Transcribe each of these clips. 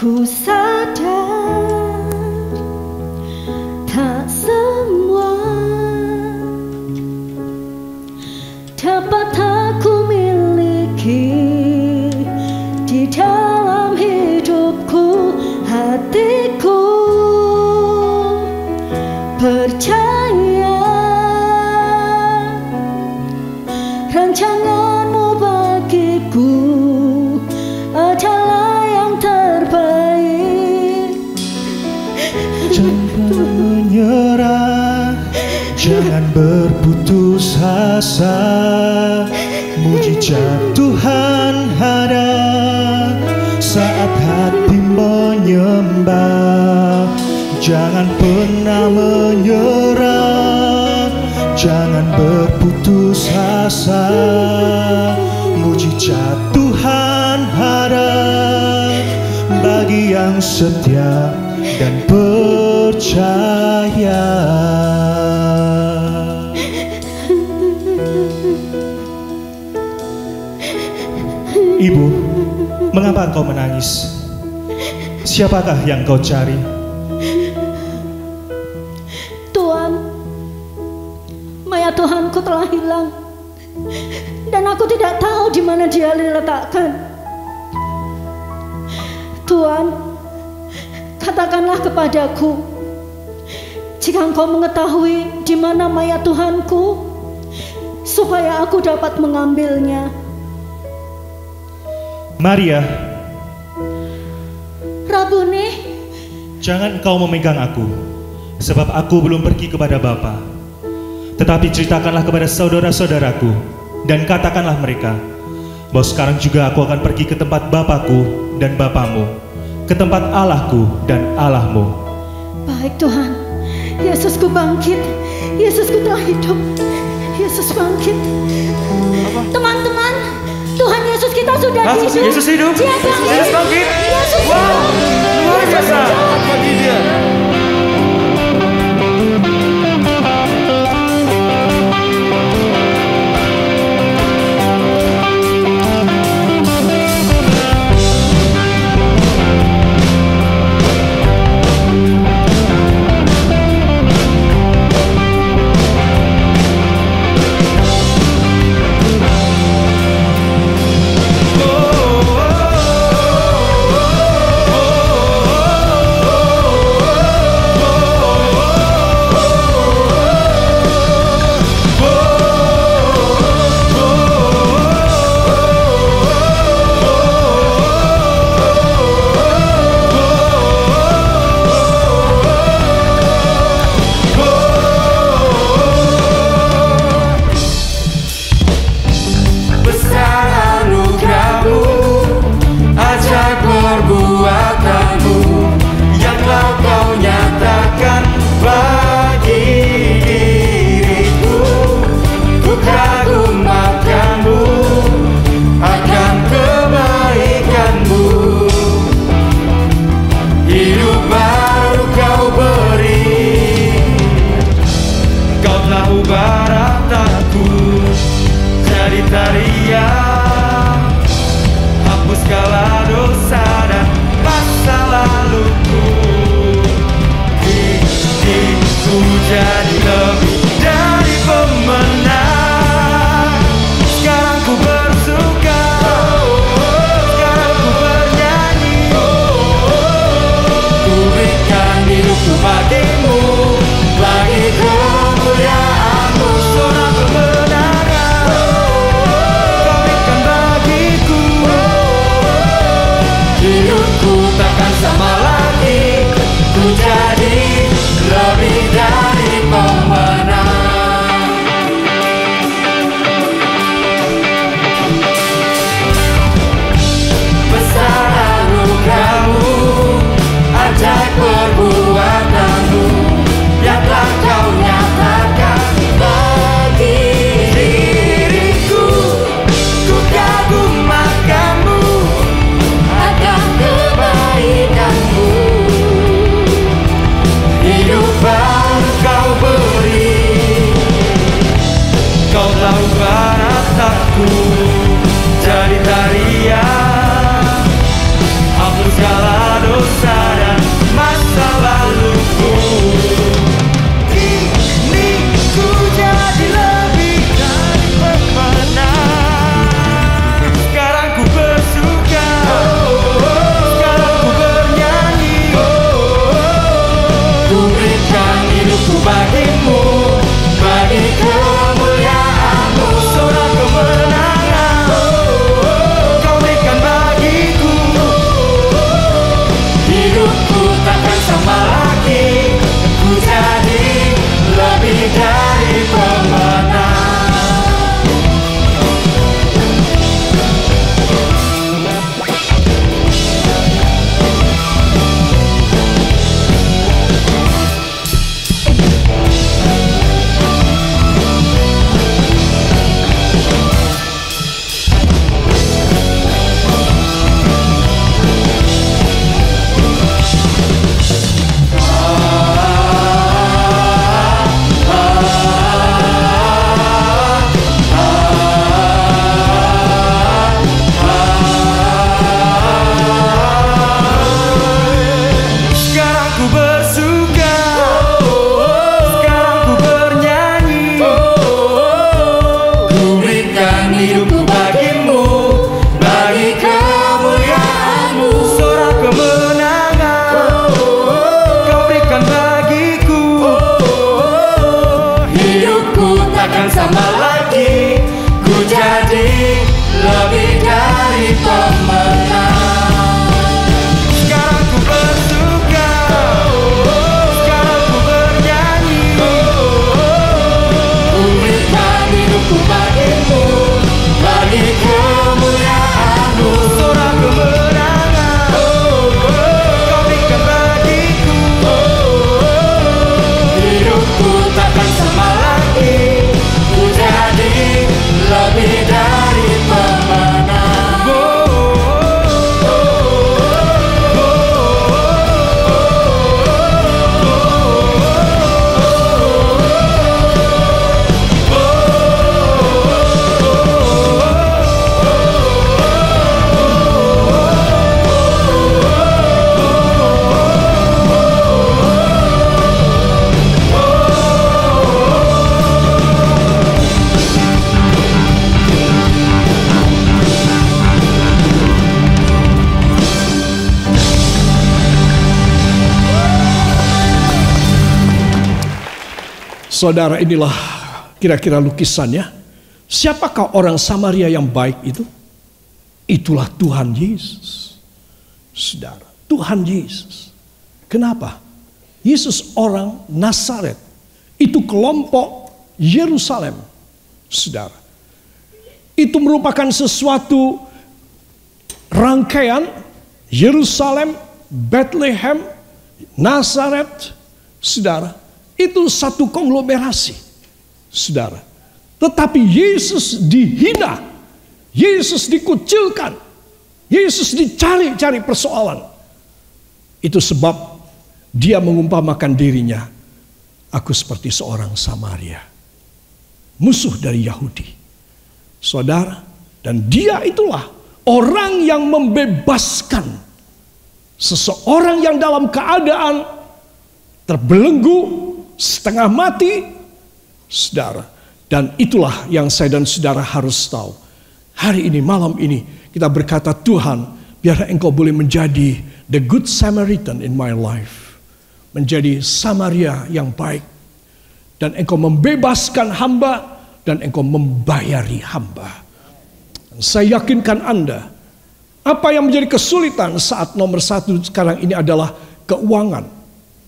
Ku sadar tak semua dapat aku miliki di dalam hidupku. Hatiku percaya rancanganmu bagiku adalah yang terbaik. Jangan menyerah, jangan berputus asa. Mujizat Tuhan ada saat hati menyembah. Jangan pernah menyerah, jangan berputus asa. Mujizat Tuhan ada bagi yang setia dan percaya. Ibu, mengapa engkau menangis? Siapakah yang kau cari? Tuhan, mayat Tuhanku telah hilang dan aku tidak tahu di mana dia diletakkan. Tuhan, katakanlah kepadaku jika engkau mengetahui di mana mayat Tuhanku, supaya aku dapat mengambilnya. Maria, Rabuni, jangan engkau memegang aku, sebab aku belum pergi kepada Bapa. Tetapi ceritakanlah kepada saudara-saudaraku dan katakanlah mereka bahwa sekarang juga aku akan pergi ke tempat Bapakku dan Bapamu, ke tempat Allahku dan Allahmu. baik Tuhan. Yesusku bangkit, Yesusku telah hidup, Yesus bangkit. Teman-teman, Tuhan Yesus kita sudah hidup. Yesus hidup. Dia bangkit. Yesus bangkit. Yesus Wow, hidup. luar Yesus biasa. hidup. Bagi dia. Oh, oh, oh, oh, oh. Saudara, inilah kira-kira lukisannya. Siapakah orang Samaria yang baik itu? Itulah Tuhan Yesus. Saudara, Tuhan Yesus. Kenapa? Yesus orang Nazaret. Itu kelompok Yerusalem. Saudara, itu merupakan sesuatu rangkaian Yerusalem, Bethlehem, Nazaret. Saudara, itu satu konglomerasi. Saudara, tetapi Yesus dihina, Yesus dikucilkan, Yesus dicari-cari persoalan. Itu sebab dia mengumpamakan dirinya, aku seperti seorang Samaria, musuh dari Yahudi. Saudara, dan dia itulah orang yang membebaskan seseorang yang dalam keadaan terbelenggu, setengah mati. Saudara, dan itulah yang saya dan saudara harus tahu. Hari ini, malam ini, kita berkata, Tuhan, biarlah Engkau boleh menjadi the good Samaritan in my life. Menjadi Samaria yang baik. Dan Engkau membebaskan hamba, dan Engkau membayari hamba. Dan saya yakinkan Anda, apa yang menjadi kesulitan saat nomor satu sekarang ini adalah keuangan.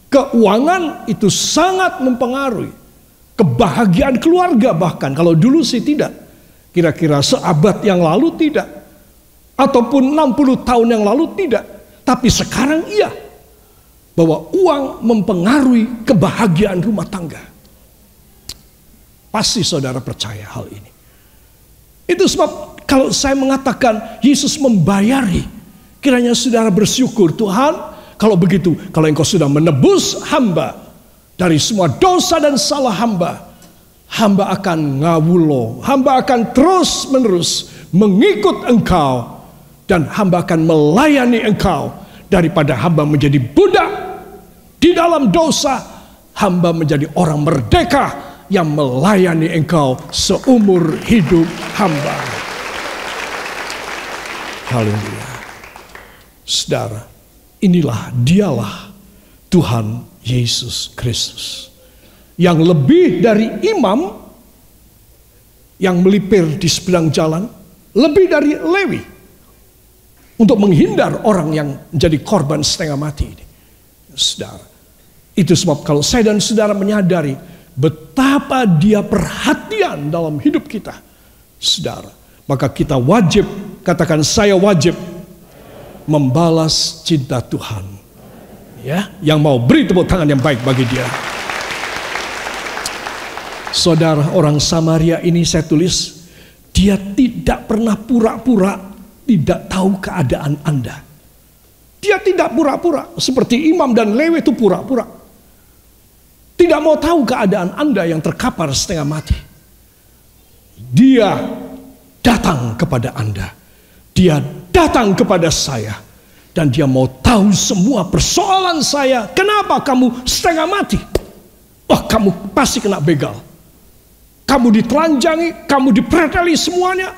Keuangan itu sangat mempengaruhi kebahagiaan keluarga, bahkan kalau dulu sih tidak. Kira-kira seabad yang lalu tidak. Ataupun 60 tahun yang lalu tidak. Tapi sekarang iya. Bahwa uang mempengaruhi kebahagiaan rumah tangga. Pasti saudara percaya hal ini. Itu sebab kalau saya mengatakan Yesus membayari, kiranya saudara bersyukur, Tuhan, kalau begitu, kalau Engkau sudah menebus hamba dari semua dosa dan salah hamba, hamba akan ngawulo, hamba akan terus menerus mengikut Engkau, dan hamba akan melayani Engkau. Daripada hamba menjadi budak di dalam dosa, hamba menjadi orang merdeka yang melayani Engkau seumur hidup hamba. Haleluya. Saudara, inilah dialah Tuhan Yesus Kristus. Yang lebih dari imam yang melipir di seberang jalan, lebih dari Lewi, untuk menghindar orang yang menjadi korban setengah mati ini. Saudara, itu sebab kalau saya dan saudara menyadari betapa dia perhatian dalam hidup kita, saudara, maka kita wajib, katakan saya wajib membalas cinta Tuhan. Ya, yang mau beri tepuk tangan yang baik bagi dia. Saudara, orang Samaria ini saya tulis, dia tidak pernah pura-pura tidak tahu keadaan Anda. Dia tidak pura-pura seperti imam dan Lewi itu pura-pura. Tidak mau tahu keadaan Anda yang terkapar setengah mati. Dia datang kepada Anda. Dia datang kepada saya. Dan dia mau tahu semua persoalan saya. Kenapa kamu setengah mati? Wah, kamu pasti kena begal. Kamu ditelanjangi, kamu dipreteli semuanya.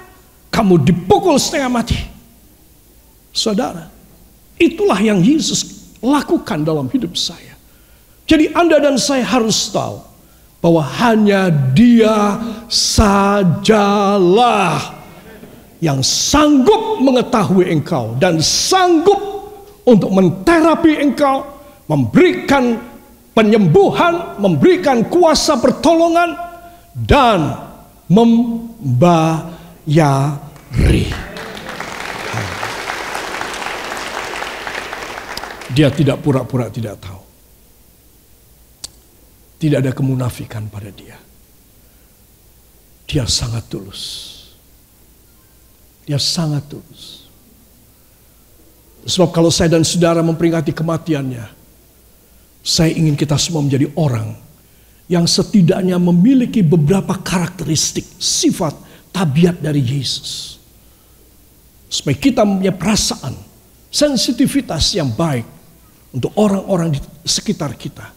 Kamu dipukul setengah mati. Saudara, itulah yang Yesus lakukan dalam hidup saya. Jadi Anda dan saya harus tahu bahwa hanya Dia sajalah yang sanggup mengetahui engkau dan sanggup untuk menterapi engkau, memberikan penyembuhan, memberikan kuasa pertolongan, dan membayari. Dia tidak pura-pura tidak tahu. Tidak ada kemunafikan pada dia. Dia sangat tulus. Dia sangat tulus. Sebab kalau saya dan saudara memperingati kematiannya, saya ingin kita semua menjadi orang yang setidaknya memiliki beberapa karakteristik, sifat, tabiat dari Yesus. Supaya kita punya perasaan, sensitivitas yang baik untuk orang-orang di sekitar kita.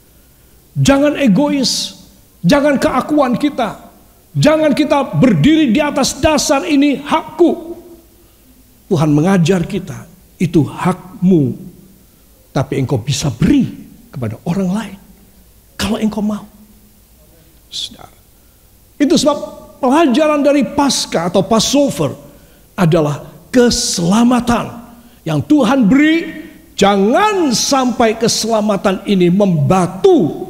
Jangan egois, jangan keakuan kita, jangan kita berdiri di atas dasar ini hakku. Tuhan mengajar kita, itu hakmu, tapi engkau bisa beri kepada orang lain kalau engkau mau. Saudara. Itu sebab pelajaran dari Paskah atau Passover adalah keselamatan yang Tuhan beri. Jangan sampai keselamatan ini membeku,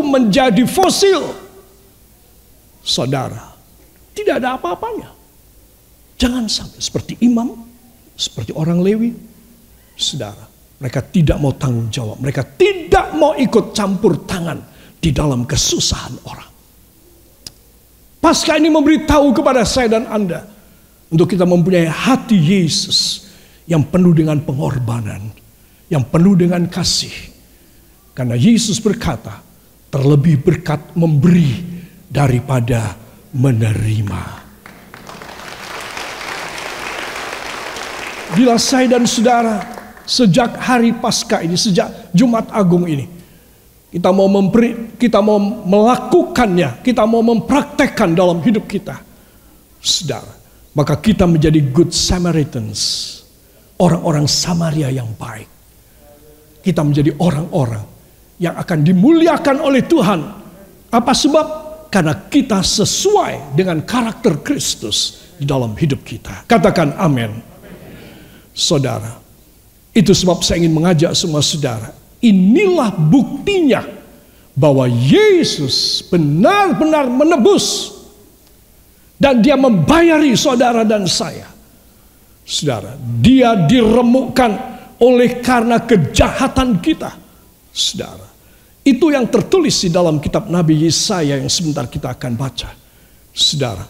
menjadi fosil. Saudara, tidak ada apa-apanya. Jangan sampai seperti imam, seperti orang Lewi. Saudara, mereka tidak mau tanggung jawab. Mereka tidak mau ikut campur tangan di dalam kesusahan orang. Paskah ini memberitahu kepada saya dan Anda untuk kita mempunyai hati Yesus yang penuh dengan pengorbanan, yang penuh dengan kasih. Karena Yesus berkata, terlebih berkat memberi daripada menerima. Bila saya dan saudara sejak hari Paskah ini, sejak Jumat Agung ini, kita mau melakukannya, kita mau mempraktekkan dalam hidup kita, saudara, maka kita menjadi good Samaritans, orang-orang Samaria yang baik. Kita menjadi orang-orang yang akan dimuliakan oleh Tuhan. Apa sebab? Karena kita sesuai dengan karakter Kristus di dalam hidup kita. Katakan amin. Saudara, itu sebab saya ingin mengajak semua saudara, inilah buktinya bahwa Yesus benar-benar menebus dan dia membayari saudara dan saya. Saudara, dia diremukkan oleh karena kejahatan kita. Saudara, itu yang tertulis di dalam kitab Nabi Yesaya yang sebentar kita akan baca. Saudara,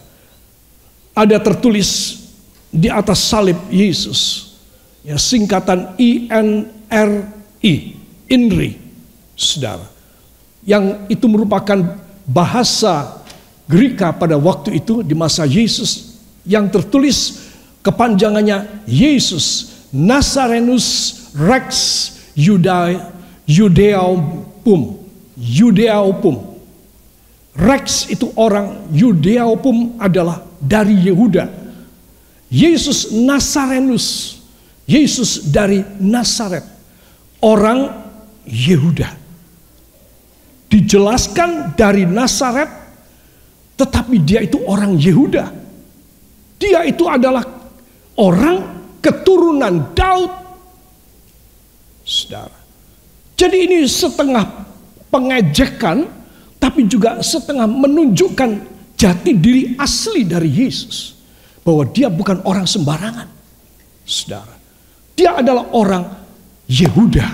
ada tertulis di atas salib Yesus, ya, singkatan INRI, INRI, saudara, yang itu merupakan bahasa Greka pada waktu itu di masa Yesus, yang tertulis kepanjangannya Yesus Nazarenus Rex Judeaopum. Rex itu orang, Judeaopum adalah dari Yehuda. Yesus Nazarenus, Yesus dari Nazaret, orang Yehuda. Dijelaskan dari Nazaret, tetapi dia itu orang Yehuda. Dia itu adalah orang keturunan Daud. Saudara. Jadi ini setengah pengejekan, tapi juga setengah menunjukkan jati diri asli dari Yesus. Bahwa dia bukan orang sembarangan. Saudara. Dia adalah orang Yehuda.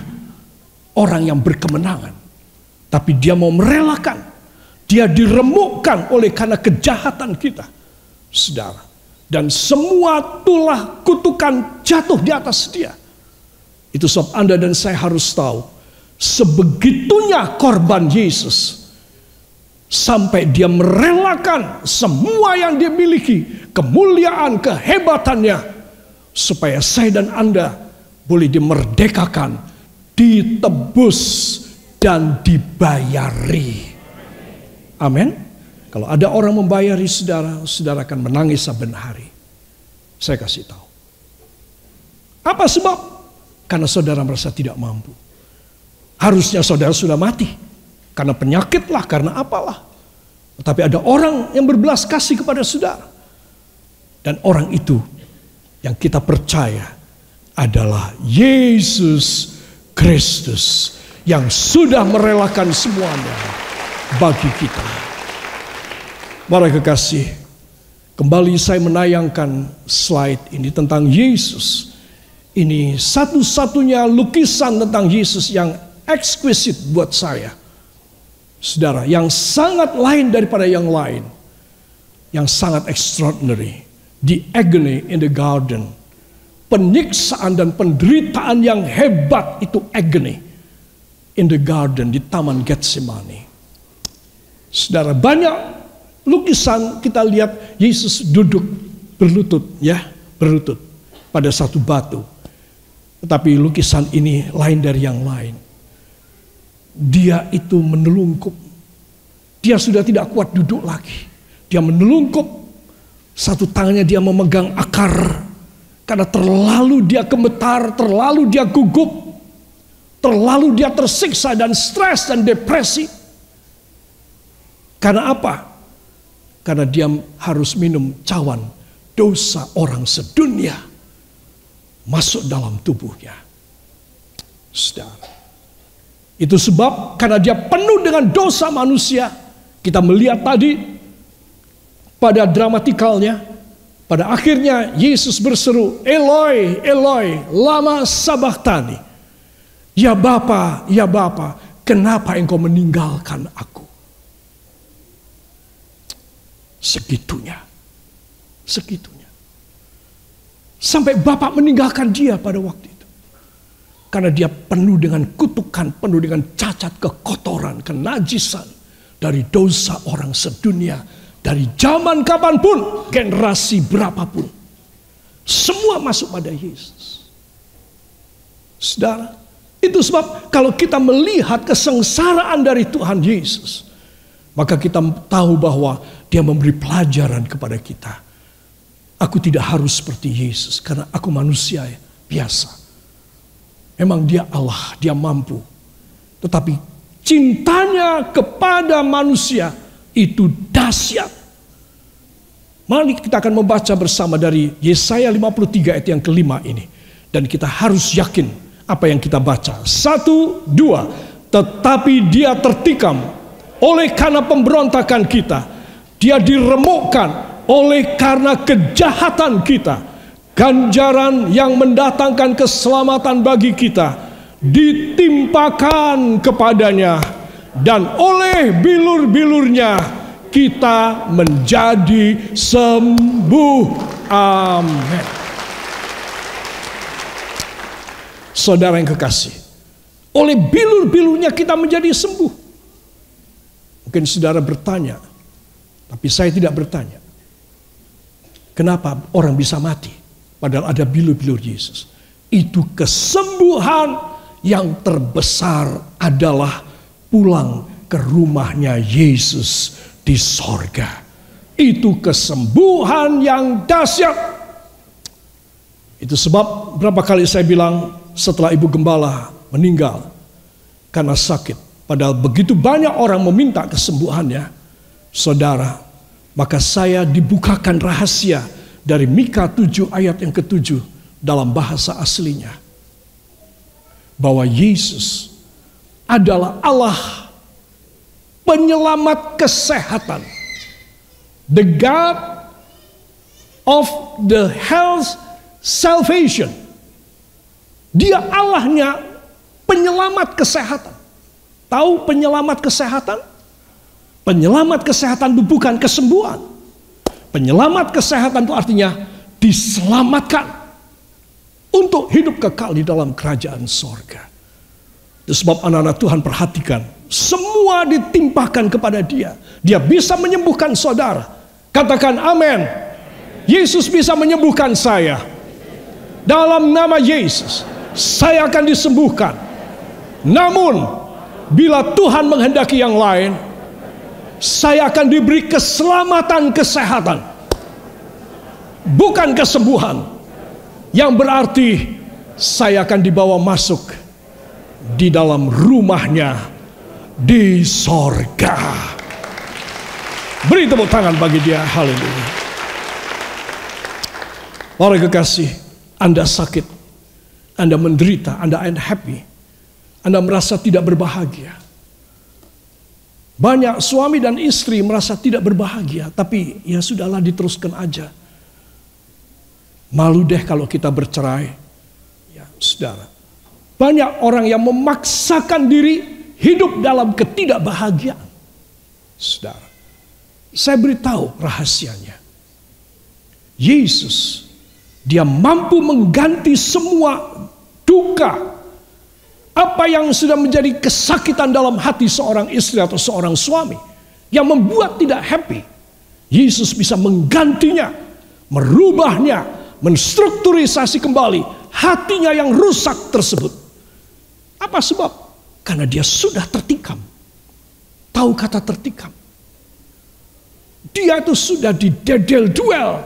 Orang yang berkemenangan. Tapi dia mau merelakan. Dia diremukkan oleh karena kejahatan kita. Saudara. Dan semua tulah kutukan jatuh di atas dia. Itu sebab Anda dan saya harus tahu, sebegitunya korban Yesus, sampai dia merelakan semua yang dia miliki, kemuliaan, kehebatannya, supaya saya dan Anda boleh dimerdekakan, ditebus, dan dibayari. Amin. Kalau ada orang membayari saudara, saudara akan menangis saben hari. Saya kasih tahu. Apa sebab? Karena saudara merasa tidak mampu. Harusnya saudara sudah mati. Karena penyakit lah, karena apalah. Tetapi ada orang yang berbelas kasih kepada saudara. Dan orang itu yang kita percaya adalah Yesus Kristus. Yang sudah merelakan semuanya bagi kita. Para kekasih, kembali saya menayangkan slide ini tentang Yesus. Ini satu-satunya lukisan tentang Yesus yang ekskuisit buat saya. Saudara, yang sangat lain daripada yang lain. Yang sangat extraordinary. The agony in the garden. Penyiksaan dan penderitaan yang hebat itu agony. In the garden, di Taman Getsemani. Saudara, banyak lukisan kita lihat Yesus duduk berlutut, ya, berlutut pada satu batu. Tetapi lukisan ini lain dari yang lain. Dia itu menelungkup. Dia sudah tidak kuat duduk lagi. Dia menelungkup. Satu tangannya dia memegang akar. Karena terlalu dia gemetar, terlalu dia gugup. Terlalu dia tersiksa dan stres dan depresi. Karena apa? Karena dia harus minum cawan dosa orang sedunia masuk dalam tubuhnya. Saudara, itu sebab karena dia penuh dengan dosa manusia, kita melihat tadi pada dramatikalnya, pada akhirnya Yesus berseru, Eloi, Eloi, lama sabachthani. Ya Bapa, kenapa engkau meninggalkan aku? Segitunya. Sampai Bapa meninggalkan dia pada waktu itu. Karena dia penuh dengan kutukan, penuh dengan cacat, kekotoran, kenajisan dari dosa orang sedunia, dari zaman kapanpun, generasi berapapun. Semua masuk pada Yesus. Saudara, itu sebab kalau kita melihat kesengsaraan dari Tuhan Yesus, maka kita tahu bahwa dia memberi pelajaran kepada kita. Aku tidak harus seperti Yesus karena aku manusia biasa. Memang dia Allah, dia mampu. Tetapi cintanya kepada manusia itu dahsyat. Mari kita akan membaca bersama dari Yesaya 53 ayat yang kelima ini. Dan kita harus yakin apa yang kita baca. 1, 2. Tetapi dia tertikam oleh karena pemberontakan kita. Dia diremukkan oleh karena kejahatan kita. Ganjaran yang mendatangkan keselamatan bagi kita ditimpakan kepadanya. Dan oleh bilur-bilurnya kita menjadi sembuh. Amin. Saudara yang kekasih, oleh bilur-bilurnya kita menjadi sembuh. Mungkin saudara bertanya, tapi saya tidak bertanya. Kenapa orang bisa mati? Padahal ada bilur-bilur Yesus. Itu kesembuhan yang terbesar adalah pulang ke rumahnya Yesus di sorga. Itu kesembuhan yang dahsyat. Itu sebab berapa kali saya bilang setelah ibu gembala meninggal karena sakit. Padahal begitu banyak orang meminta kesembuhannya. Saudara, maka saya dibukakan rahasia dari Mika 7 ayat yang ke-7 dalam bahasa aslinya. Bahwa Yesus adalah Allah penyelamat kesehatan. The God of the health salvation. Dia Allahnya penyelamat kesehatan. Tahu penyelamat kesehatan? Penyelamat kesehatan itu bukan kesembuhan. Penyelamat kesehatan itu artinya diselamatkan untuk hidup kekal di dalam kerajaan sorga. Itu sebab anak-anak Tuhan perhatikan, semua ditimpahkan kepada dia. Dia bisa menyembuhkan saudara. Katakan amin. Yesus bisa menyembuhkan saya. Dalam nama Yesus, saya akan disembuhkan. Namun, bila Tuhan menghendaki yang lain, saya akan diberi keselamatan kesehatan. Bukan kesembuhan. Yang berarti saya akan dibawa masuk di dalam rumahnya di sorga. Beri tepuk tangan bagi dia. Haleluya. Para kekasih, Anda sakit, Anda menderita, Anda unhappy, Anda merasa tidak berbahagia. Banyak suami dan istri merasa tidak berbahagia, tapi ya sudahlah, diteruskan aja. Malu deh kalau kita bercerai. Ya, saudara. Banyak orang yang memaksakan diri hidup dalam ketidakbahagiaan. Saudara, saya beritahu rahasianya. Yesus, dia mampu mengganti semua duka. Apa yang sudah menjadi kesakitan dalam hati seorang istri atau seorang suami yang membuat tidak happy, Yesus bisa menggantinya, merubahnya, menstrukturisasi kembali hatinya yang rusak tersebut. Apa sebab? Karena dia sudah tertikam. Tahu kata tertikam? Dia itu sudah didedel duel,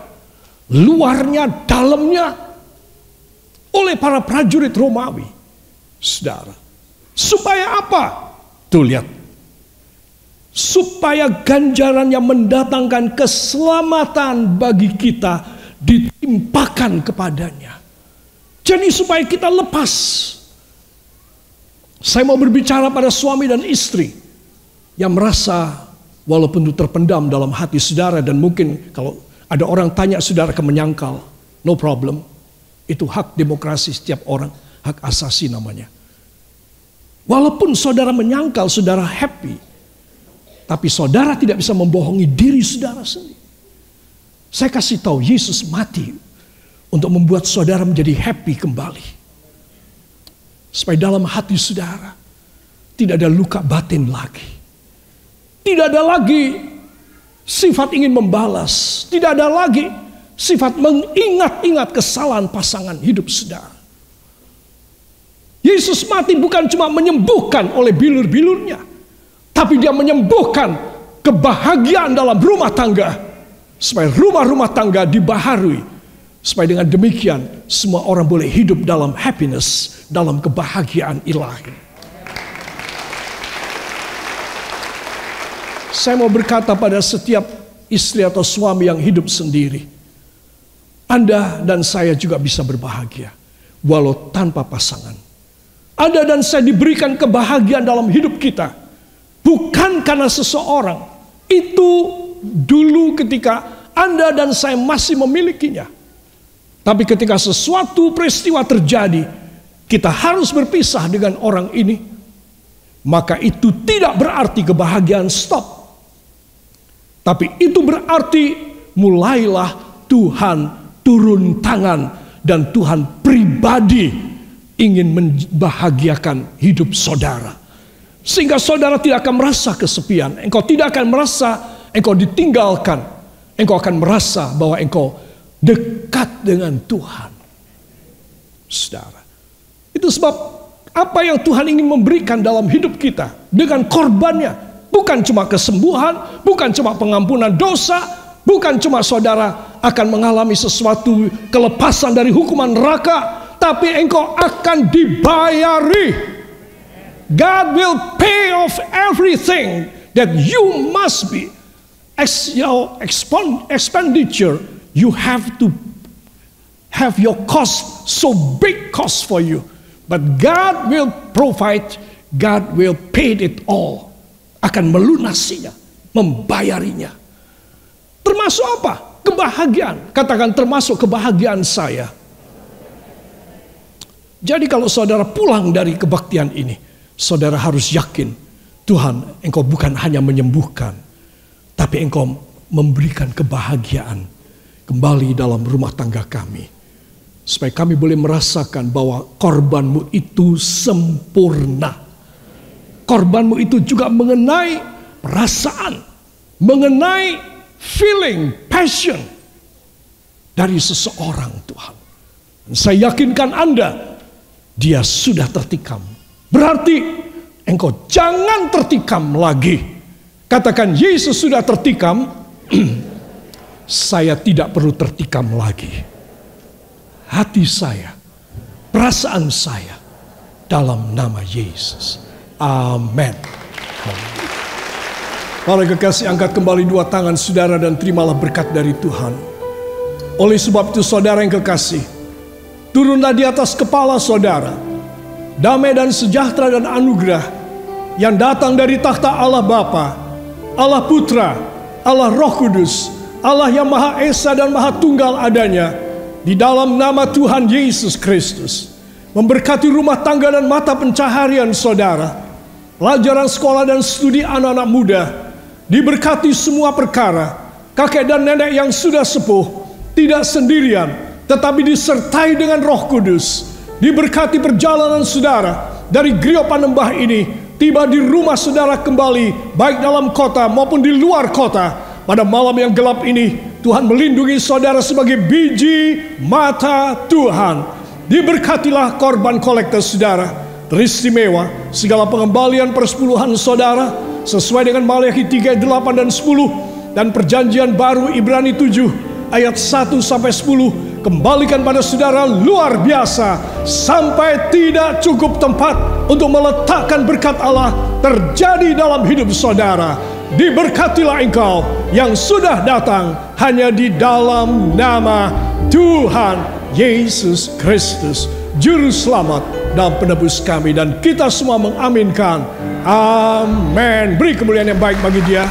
luarnya, dalamnya, oleh para prajurit Romawi. Saudara, supaya apa? Tuh lihat, supaya ganjaran yang mendatangkan keselamatan bagi kita ditimpakan kepadanya. Jadi supaya kita lepas. Saya mau berbicara pada suami dan istri yang merasa walaupun itu terpendam dalam hati saudara, dan mungkin kalau ada orang tanya saudara akan menyangkal, no problem. Itu hak demokrasi setiap orang, hak asasi namanya. Walaupun saudara menyangkal, saudara happy, tapi saudara tidak bisa membohongi diri saudara sendiri. Saya kasih tahu, Yesus mati untuk membuat saudara menjadi happy kembali. Supaya dalam hati saudara tidak ada luka batin lagi. Tidak ada lagi sifat ingin membalas. Tidak ada lagi sifat mengingat-ingat kesalahan pasangan hidup saudara. Yesus mati bukan cuma menyembuhkan oleh bilur-bilurnya, tapi dia menyembuhkan kebahagiaan dalam rumah tangga. Supaya rumah-rumah tangga dibaharui. Supaya dengan demikian semua orang boleh hidup dalam happiness, dalam kebahagiaan ilahi. Saya mau berkata pada setiap istri atau suami yang hidup sendiri, Anda dan saya juga bisa berbahagia walau tanpa pasangan. Anda dan saya diberikan kebahagiaan dalam hidup kita bukan karena seseorang. Itu dulu ketika Anda dan saya masih memilikinya. Tapi ketika sesuatu peristiwa terjadi, kita harus berpisah dengan orang ini, maka itu tidak berarti kebahagiaan stop. Tapi itu berarti mulailah Tuhan turun tangan dan Tuhan pribadi ingin membahagiakan hidup saudara. Sehingga saudara tidak akan merasa kesepian. Engkau tidak akan merasa engkau ditinggalkan. Engkau akan merasa bahwa engkau dekat dengan Tuhan. Saudara, itu sebab apa yang Tuhan ingin memberikan dalam hidup kita dengan korbannya, bukan cuma kesembuhan, bukan cuma pengampunan dosa, bukan cuma saudara akan mengalami sesuatu kelepasan dari hukuman neraka, tapi engkau akan dibayari. God will pay off everything that you must be expenditure. You have to have your cost, so big cost for you. But God will provide, God will pay it all. Akan melunasinya, membayarinya. Termasuk apa? Kebahagiaan. Katakan termasuk kebahagiaan saya. Jadi kalau saudara pulang dari kebaktian ini, saudara harus yakin, Tuhan, engkau bukan hanya menyembuhkan, tapi engkau memberikan kebahagiaan kembali dalam rumah tangga kami. Supaya kami boleh merasakan bahwa korbanmu itu sempurna. Korbanmu itu juga mengenai perasaan, mengenai feeling, passion dari seseorang, Tuhan. Dan saya yakinkan Anda, dia sudah tertikam. Berarti engkau jangan tertikam lagi. Katakan, Yesus sudah tertikam. Saya tidak perlu tertikam lagi. Hati saya, perasaan saya, dalam nama Yesus. Amin. Para kekasih, angkat kembali dua tangan saudara dan terimalah berkat dari Tuhan. Oleh sebab itu saudara yang kekasih, turunlah di atas kepala saudara damai dan sejahtera dan anugerah yang datang dari takhta Allah Bapa, Allah Putra, Allah Roh Kudus, Allah yang Maha Esa dan Maha Tunggal adanya, di dalam nama Tuhan Yesus Kristus, memberkati rumah tangga dan mata pencaharian saudara, pelajaran sekolah dan studi anak-anak muda, diberkati semua perkara, kakek dan nenek yang sudah sepuh, tidak sendirian, tetapi disertai dengan Roh Kudus, diberkati perjalanan saudara dari Griot Panembah ini, tiba di rumah saudara kembali, baik dalam kota maupun di luar kota. Pada malam yang gelap ini, Tuhan melindungi saudara sebagai biji mata Tuhan. Diberkatilah korban kolektor saudara, teristimewa segala pengembalian persepuluhan saudara, sesuai dengan Maleakhi 3, 8 dan 10, dan perjanjian baru Ibrani 7 ayat 1 sampai 10. Kembalikan pada saudara luar biasa, sampai tidak cukup tempat untuk meletakkan berkat Allah terjadi dalam hidup saudara. diberkatilah engkau yang sudah datang hanya di dalam nama Tuhan Yesus Kristus, Juru Selamat dan Penebus kami. Dan kita semua mengaminkan. Amin. Beri kemuliaan yang baik bagi Dia.